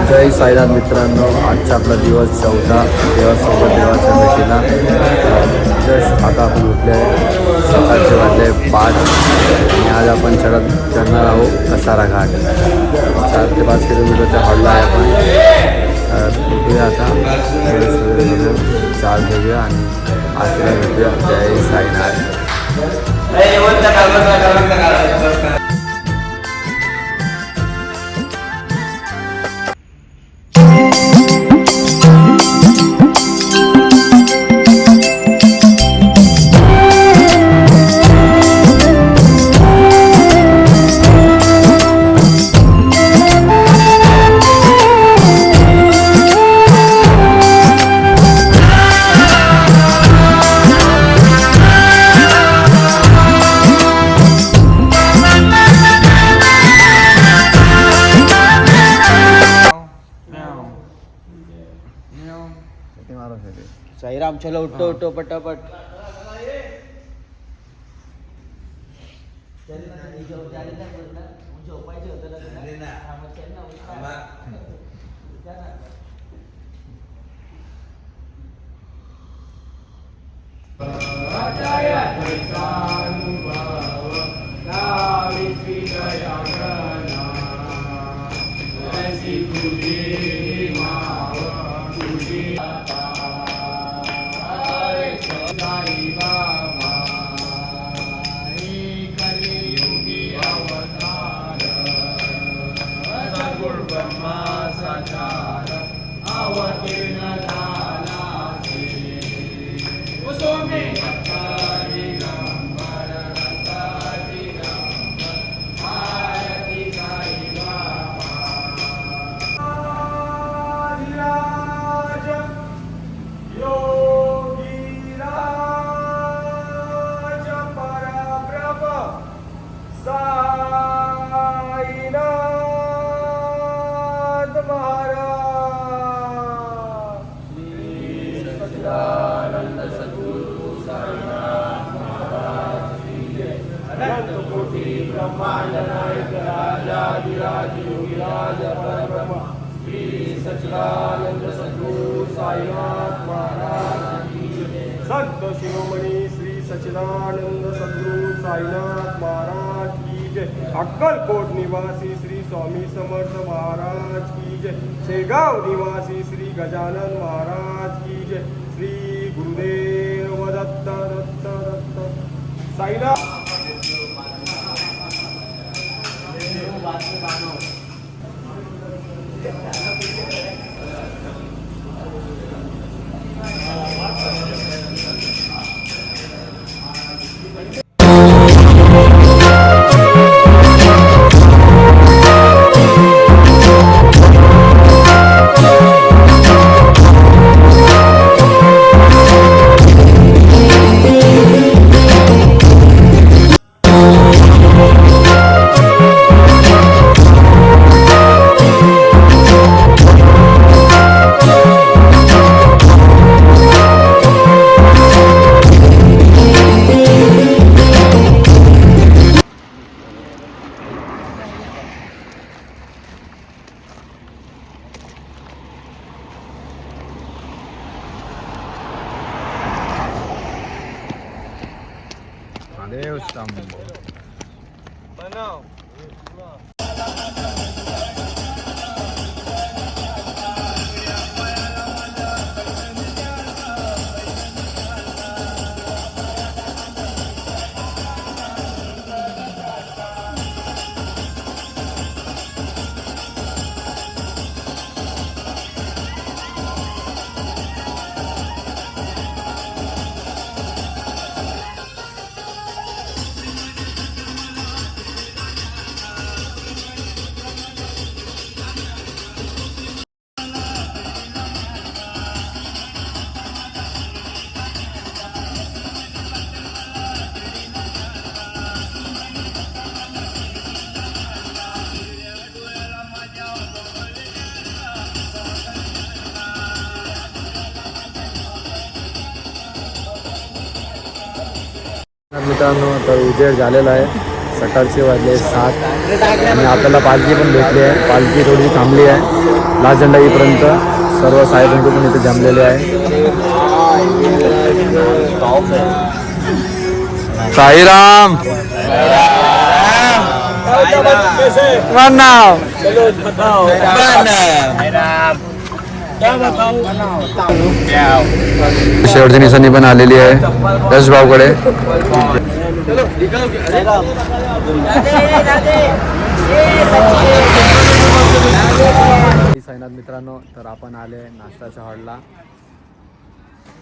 जय साईनाथ मित्रांनो, आजचा आपला दिवस 14 देवासोबत देवाच्या भेटीला. जस्ट आता आपण उठले आहे, सकाळचे वाजले 5 आणि आज आपण चढणार आहोत कसारा घाट. 4 ते 5 किलोमीटरच्या हॉलला आहे आपण. उठूया आता, चाल घेऊया आणि आजला भेटूया. जय साईनाथ. साईराम चलो उठो उठो पटापट. संत शिरोमणी श्री सच्चिदानंद सद्गुरु साईनाथ महाराज की जय. अक्कलकोट निवासी श्री स्वामी समर्थ महाराज की जय. शेगाव निवासी श्री गजानन महाराज की जय. श्री गुरुदेव दत्त दत्त दत्त साईनाथ. देव स्तंभ बनाव. मित्रांनो, तर उजेड झालेला आहे. सकाळचे वाजले 7 आणि आपल्याला पालखी पण भेटली आहे. पालखी थोडी थांबली आहे. लाल झेंडा येईपर्यंत सर्व साहेबांचे पण इथे जमलेले आहे. साईराम नाव शेवटची निशाणी पण आलेली आहे यश भाऊकडे. साईनाथ मित्रांनो, तर आपण आले नाश्त्याच्या हॉलला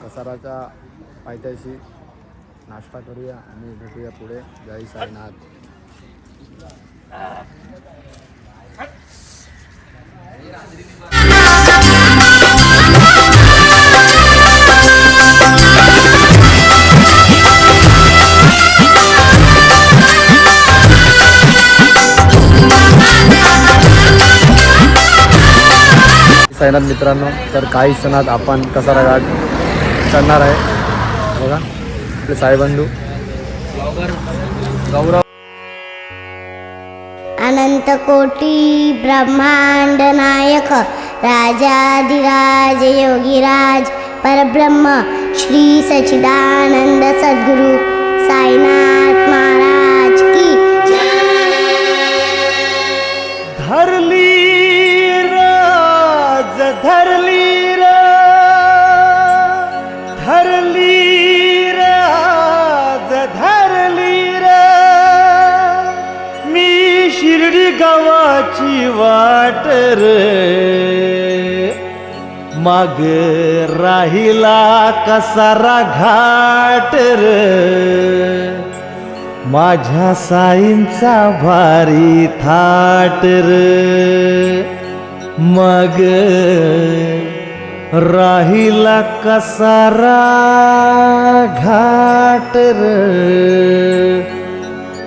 कसाराच्या पायथ्याशी. नाश्ता करूया आणि भेटूया पुढे. जय साईनाथ. साईनाथ मित्रांनो, तर काही क्षणात आपण कसारा घाट चढणार आहे. बघा आपले साईबंधू गौरव. अनंत कोटी ब्रह्मांड नायक राजाधिराज योगीराज परब्रह्म श्री सच्चिदानंद सद्गुरु साईनाथ महाराज की धरली राज धरली राज धरली मी शिर्डी गावाची वाट माग राहिला कसारा घाट माझ्या साईंचा भारी थाट मग राहिला कसारा घाट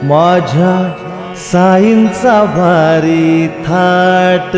माझ्या साईंचा भारी थाट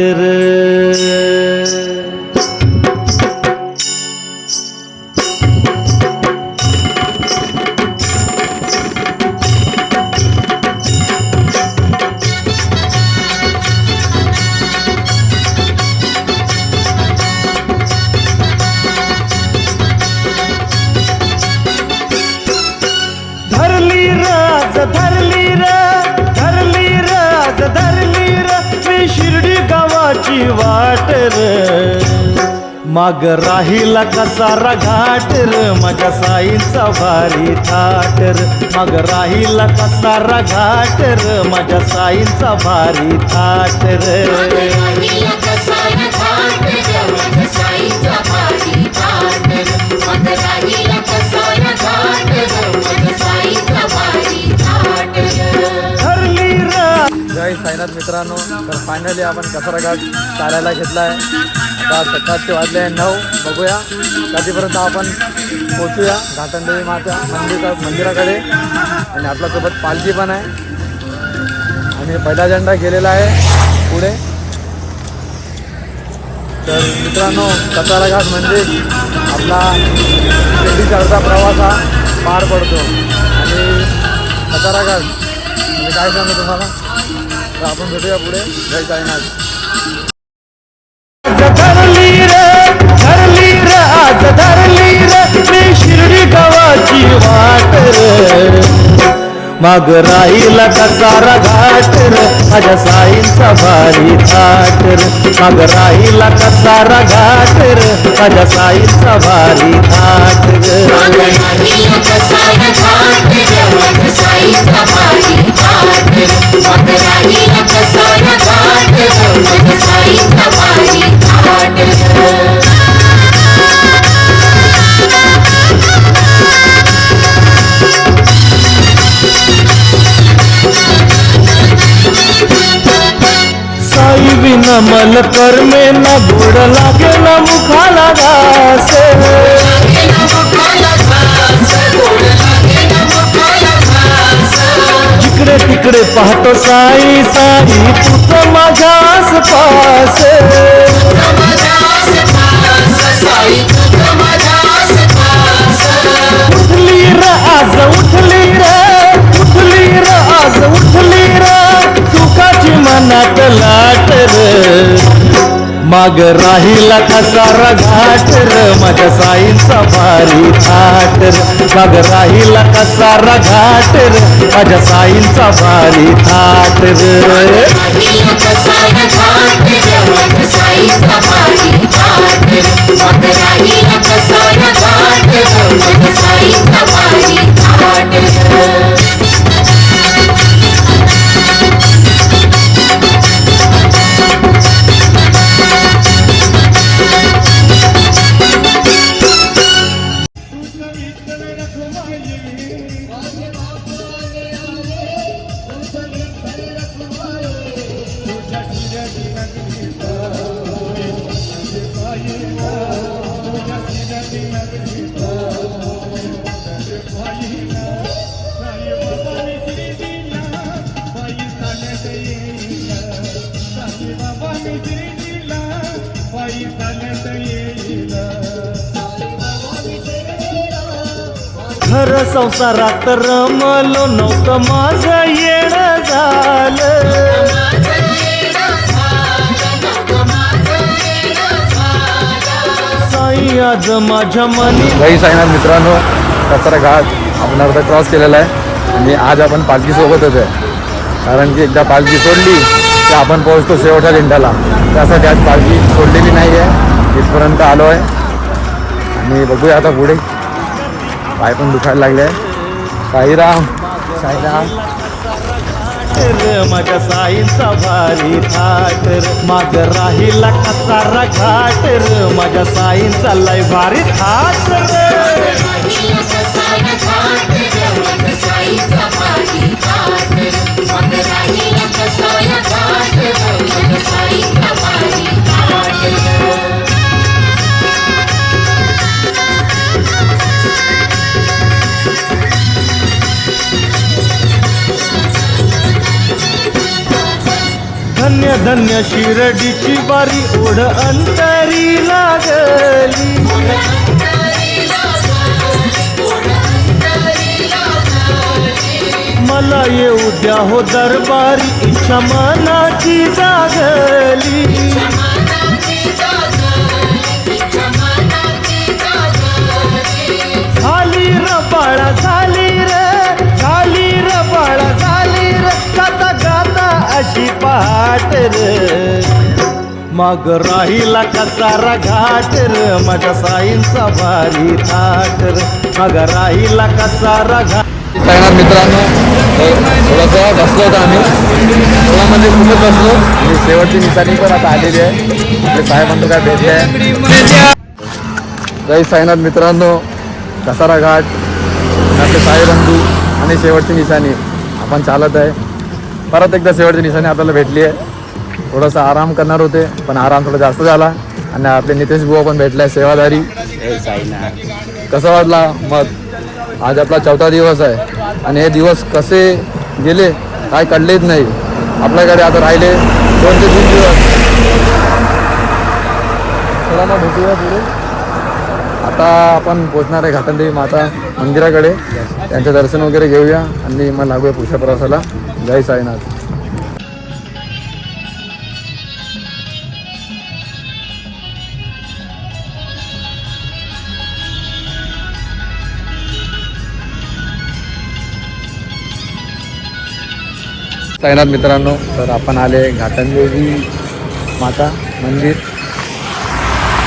वाट माग राहिला कसारा घाट माझ्या साईंचा भारी थाट माग राहिला कसारा घाट माझ्या साईंचा भारी थाट जय साईनाथ मित्रांनो, तर फायनली आपण कसारा घाट चालायला घेतला आहे. आता सकाळचे वाजले आहे 9. बघूया कधीपर्यंत आपण पोचूया घाटंदेवी माता मंदिराकडे. आणि आपल्यासोबत पालखी पण आहे आणि पहिला झेंडा गेलेला आहे पुढे. तर मित्रांनो, कसारा घाट म्हणजे आपला शिर्डीचा अर्धा प्रवास हा पार पडतो. आणि कसारा घाट म्हणजे काय सांगू तुम्हाला, तर आपण भेटूया पुढे. जय साईनाथ. मी शिर्डी गावाची वाट माग राहिला कसारा घाट माझ्या साईंचा भारी थाट माग राहिला कसारा घाट माझ्या साईंचा भारी थाट साई विना मल कर्मे न गोड लागे न मुखाला घास जिकडे तिकडे पाहतो साई साई तुझं माझ्या आसपास उठली र आज उठली र आज उठली र सुखाची मनात लाट माग राहिला कसारा घाट र माझ्या साईंचा भारी थाट र माग राहिला कसारा घाट र माझ्या साईंचा भारी थाट र घर संसारात रमलो नव्हतं माझं येणं झालं साई आज माझ्या मनी जय साईनाथ मित्रांनो, कचरा घाट आपण अर्धा क्रॉस केलेला आहे आणि आज आपण पालखी सोबतच आहे. कारण की एकदा पालखी सोडली की आपण पोहोचतो शेवटच्या दिंड्याला. त्यासाठी आज पालखी सोडलेली नाही आहे, इथपर्यंत आलो आहे आणि बघूया आता पुढे. पाय पण दुखायला लागले आहे. साईराम साईराम. माझ्या साईंचा भारी थाट र माग राहिला कसारा घाट र माझ्या साईंचा लय भारी थाट धन्य धन्य शिर्डीची बारी ओढ अंतरी लागली मला येऊ द्या हो दरबारी इच्छा मनाची जागली झाली र बाळा झाली र बाळा झाली र गाता गाता अशी पहाट र मग राहिला कसारा घाट र माझ्या साईंचा भारी थाट र मग राहिला कसारा घाट. साईनाथ मित्रांनो, थोडंसं बसलो होतो आम्ही, थोडामध्ये खूपच बसलो आणि शेवटची निशाणी पण आता आलेली आहे. आपले साहेबांना काय भेटले आहे. जय साईनाथ मित्रांनो, कसारा घाट, आपले साहेबंधू आणि शेवटची निशाणी आपण चालत आहे. परत एकदा शेवटची निशाणी आपल्याला भेटली आहे. थोडासा आराम करणार होते पण आराम थोडा जास्त झाला आणि आपले नितेश बुवा पण भेटले आहे, सेवाधारी. कसं वाटला मग? आज आपला 4था दिवस आहे आणि हे दिवस कसे गेले काय कळलेच नाही. आपल्याकडे आता राहिले 2 ते 3 दिवस. चला मग भेटूया पुढे. आता आपण पोचणार आहे घाटनदेवी माता मंदिराकडे, त्यांचं दर्शन वगैरे घेऊया आणि मग लागूया पुढच्या प्रवासाला. जय साईनाथ. साईनाथ मित्रांनो, तर आपण आले घाटनदेवी माता मंदिर,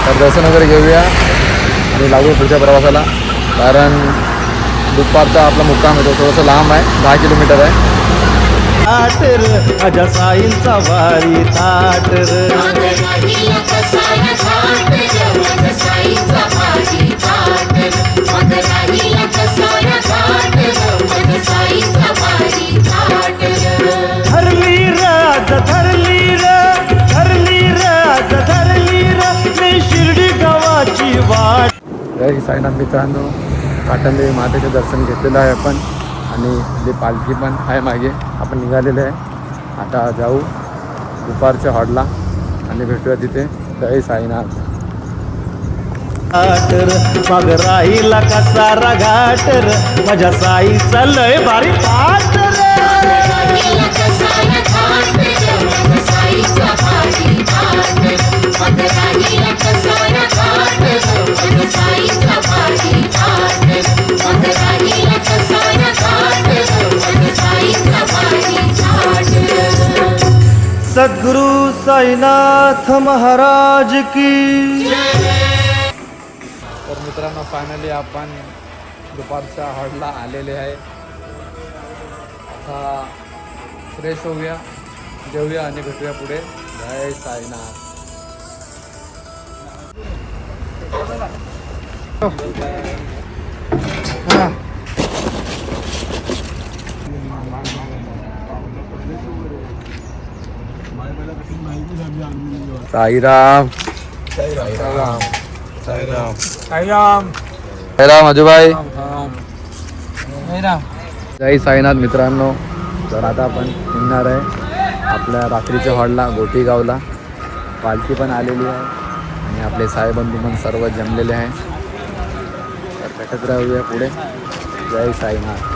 तर दर्शन वगैरे घेऊया आणि लागू पुढच्या प्रवासाला. कारण दुपारचा आपला मुक्काम आहे तो थोडंसं लांब आहे, 10 किलोमीटर आहे. थाट र माझ्या साईंचा भारी थाट धरली राज धरली राज धरली मी शिर्डी गावाची वाट. जय साईनाथ मित्रांनो, घाटनदेवी मातेचं दर्शन घेतलेलं आहे आपण आणि आपली पालखी पण आहे मागे. आपण निघालेले आहे. आता जाऊ दुपारच्या हॉडला आणि भेटूया तिथे. जय साईनाथ. मग राहिला कसारा घाट र माझ्या साईचा लय भारी थाट रे. सद्गुरु साईनाथ महाराज की. तर मित्रांनो फायनली आपण दुपारच्या हॉलला आलेले आहे. आता फ्रेश होऊया, जेवूया आणि भेटूया पुढे. जय साईनाथ. साईराम. साईराम. साईराम. साईराम अजूभाई. जय साईनाथ मित्रांनो. तर आता आपण निघणार आहे आपल्या रात्रीच्या हॉलला गोटीगावला. पालखी पण आलेली आहे आणि आपले साहेबंधू पण सर्व जमलेले आहे. तर भेटत राहूया पुढे. जय साईनाथ.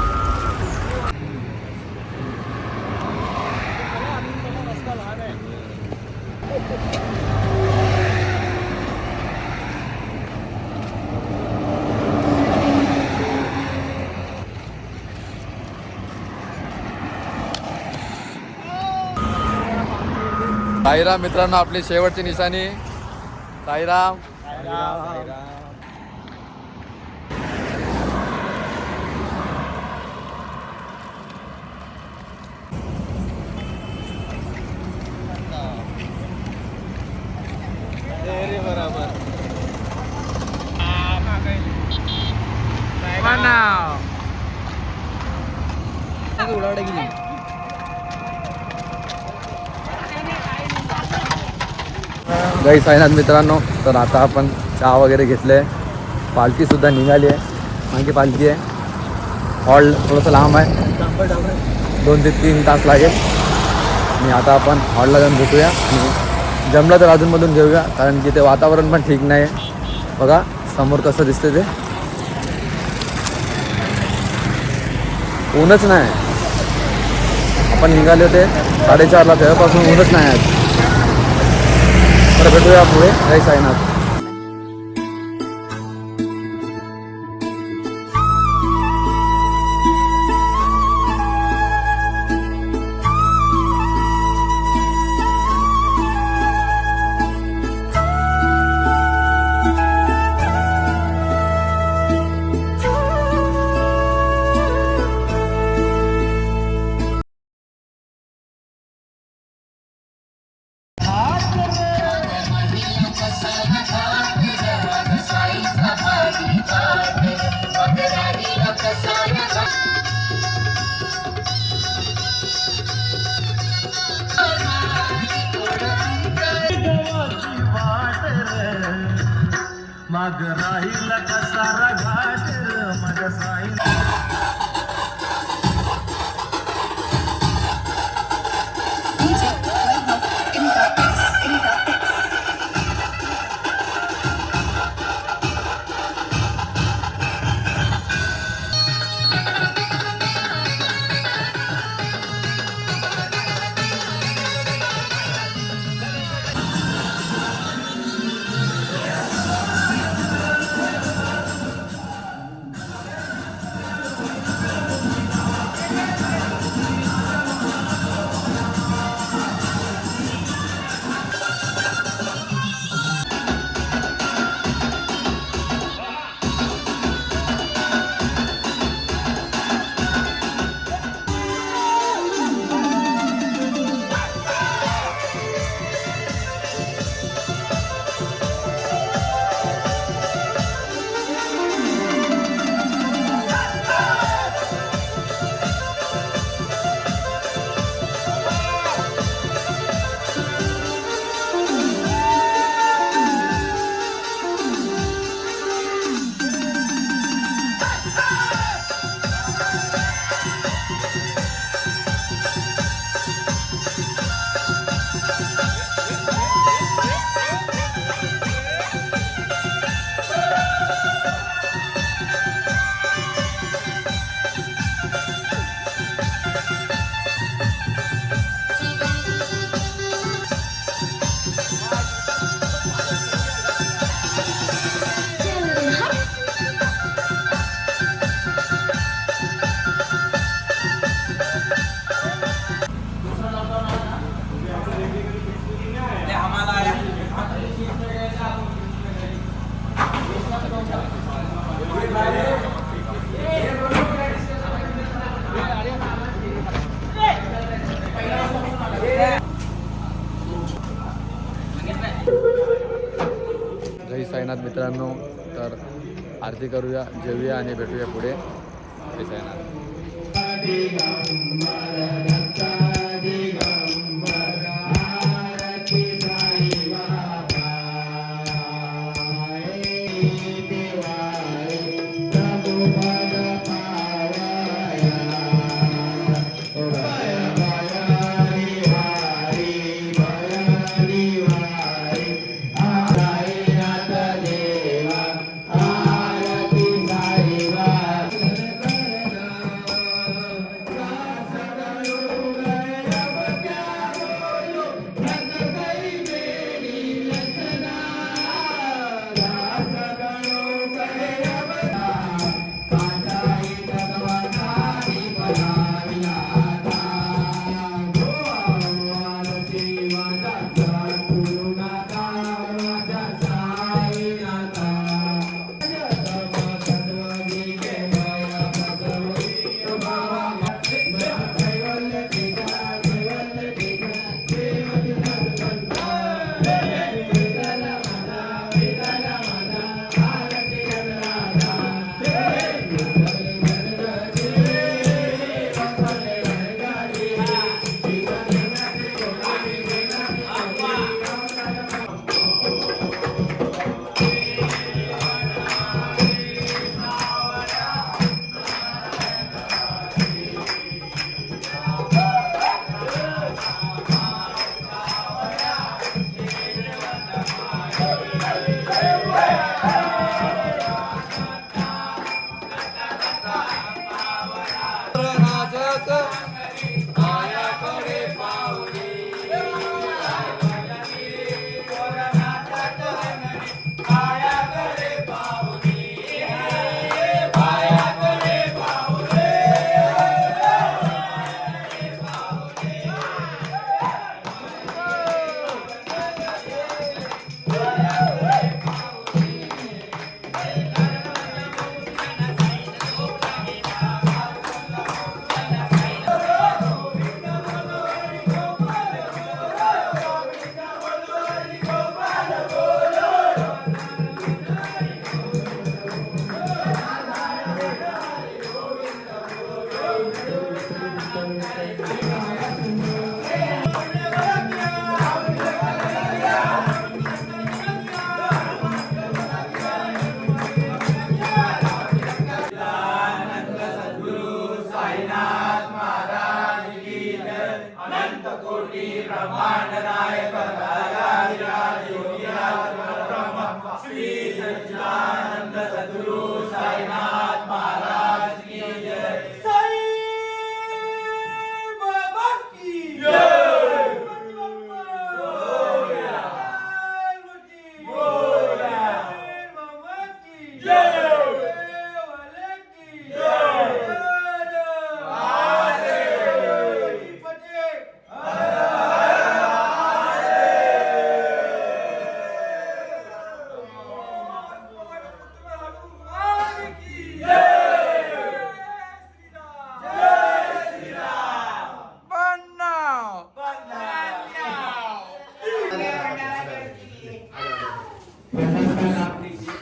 साईराम मित्रांनो, आपली शेवटची निशाणी. साईराम. जय साईनाथ मित्रांनो. तर आता आपण चहा वगैरे घेतले. पालखीसुद्धा निघाली आहे. मागे पालखी आहे. हॉल थोडंसं लांब आहे, 2 ते 3 तास लागेल. आणि आता आपण हॉलला जाऊन भेटूया आणि जमलं तर अजूनमधून घेऊया, कारण की ते वातावरण पण ठीक नाही आहे. बघा समोर कसं दिसते ते, ऊनच नाही. आपण निघाले होते 4:30ला, तेव्हापासून ऊनच नाही आहे. तर भेटूया पुढे. जय साईनाथ. माग राहील कसारा घाट माझ्या साई. साईनाथ मित्रांनो. तर आरती करूया, जेवूया आणि भेटूया पुढे. जय साईनाथ.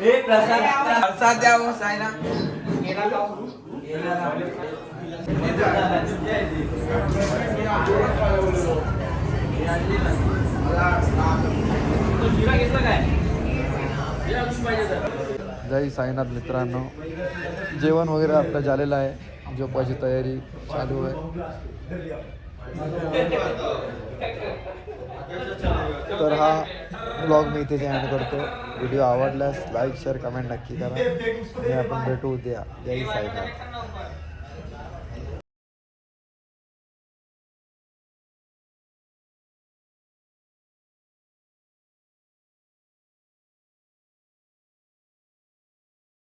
प्रसाद द्या हो सायना. जय साईनाथ मित्रांनो. जेवण वगैरे आपलं झालेलं आहे. झोपायची तयारी चालू आहे. तर हा ब्लॉग मी इथे एंड करतो. व्हिडिओ आवडल्यास लाईक शेअर कमेंट नक्की करा आणि आपण भेटू उद्या. जय साईनाथ.